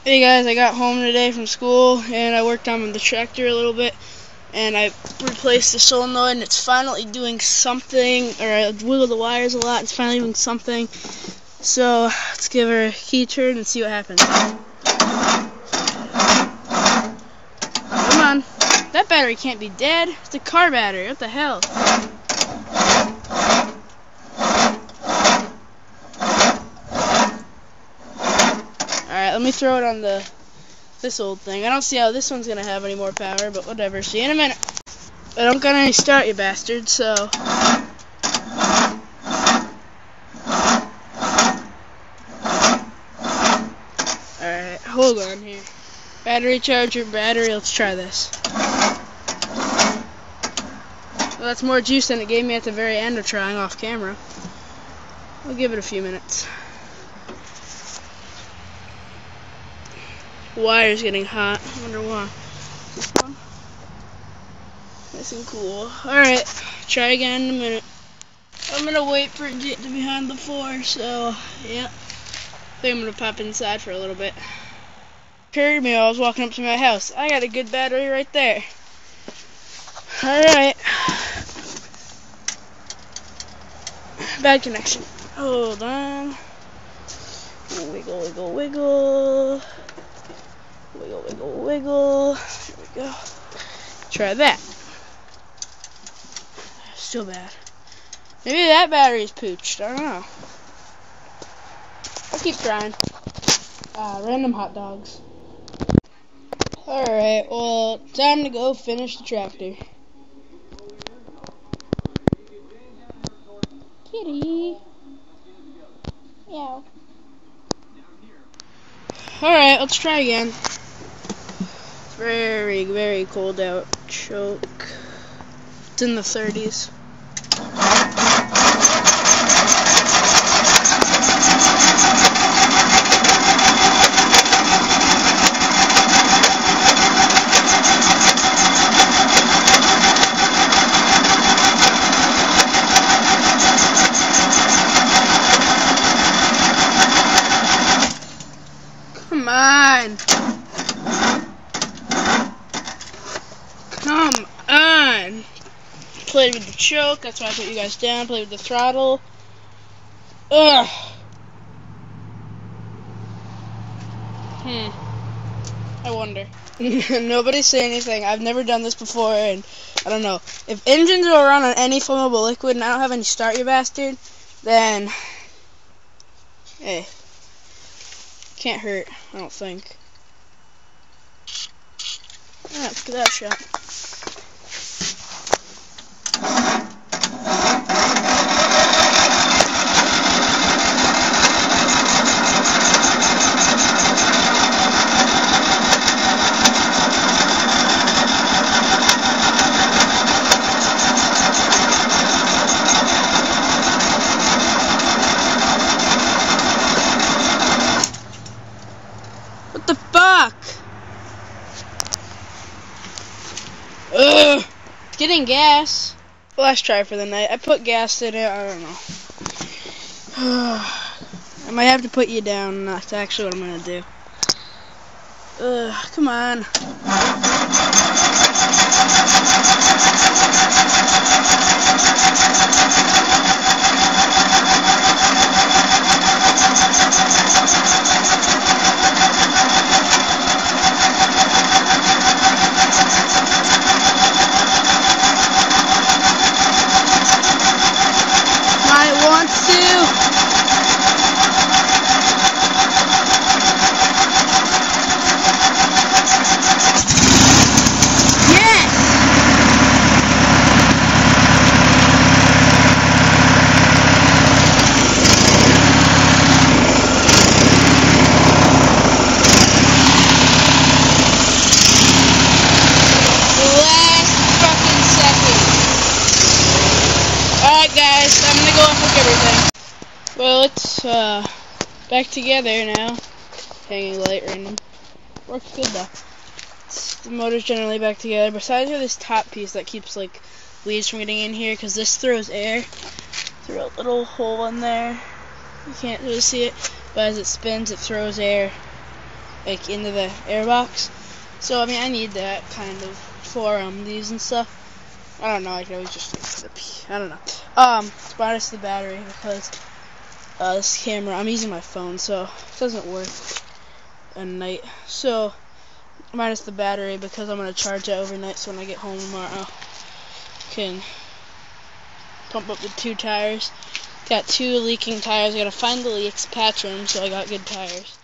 Hey guys, I got home today from school and I worked on the tractor a little bit and I replaced the solenoid and it's finally doing something, or I wiggled the wires a lot, it's finally doing something. So let's give her a key turn and see what happens. Come on, that battery can't be dead. It's a car battery, what the hell? Alright, let me throw it on this old thing. I don't see how this one's gonna have any more power, but whatever. See you in a minute. I don't got any start, you bastard, so. Alright, hold on here. Battery charger, battery, let's try this. Well, that's more juice than it gave me at the very end of trying off camera. I'll give it a few minutes. Wire's getting hot. I wonder why. This one? Nice and cool. Alright, try again in a minute. I'm gonna wait for it to get to behind the floor, so yeah. I think I'm gonna pop inside for a little bit. Occurred me while I was walking up to my house. I got a good battery right there. Alright. Bad connection. Hold on. Wiggle, wiggle, wiggle. Wiggle, wiggle, wiggle. There we go. Try that. Still bad. Maybe that battery's pooched. I don't know. I'll keep trying. Random hot dogs. Alright, well, time to go finish the tractor. Kitty. Meow. Alright, let's try again. It's very, very cold out. Choke. It's in the 30s. Come on. Come on. Played with the choke, that's why I put you guys down. Played with the throttle. Ugh. I wonder. Nobody say anything. I've never done this before, and I don't know. If engines will run on any flammable liquid and I don't have any start, you bastard, then hey. Can't hurt, I don't think. Yeah, let's give that a shot. What the fuck? Ugh! Getting gas. Last try for the night. I put gas in it, I don't know. I might have to put you down. That's actually what I'm gonna do. Come on. Alright guys, I'm gonna go and hook everything. Well, it's back together now. Hanging light random. Works good though. The motor's generally back together, besides for this top piece that keeps like leaves from getting in here, because this throws air through a little hole in there. You can't really see it, but as it spins it throws air like into the airbox. So I mean, I need that kind of for these and stuff. I don't know. I can always just fix it. I don't know. It's minus the battery because this camera, I'm using my phone, so it doesn't work at night. So minus the battery because I'm gonna charge it overnight. So when I get home tomorrow, I can pump up the 2 tires. Got 2 leaking tires. I gotta find the leaks, patch them, so I got good tires.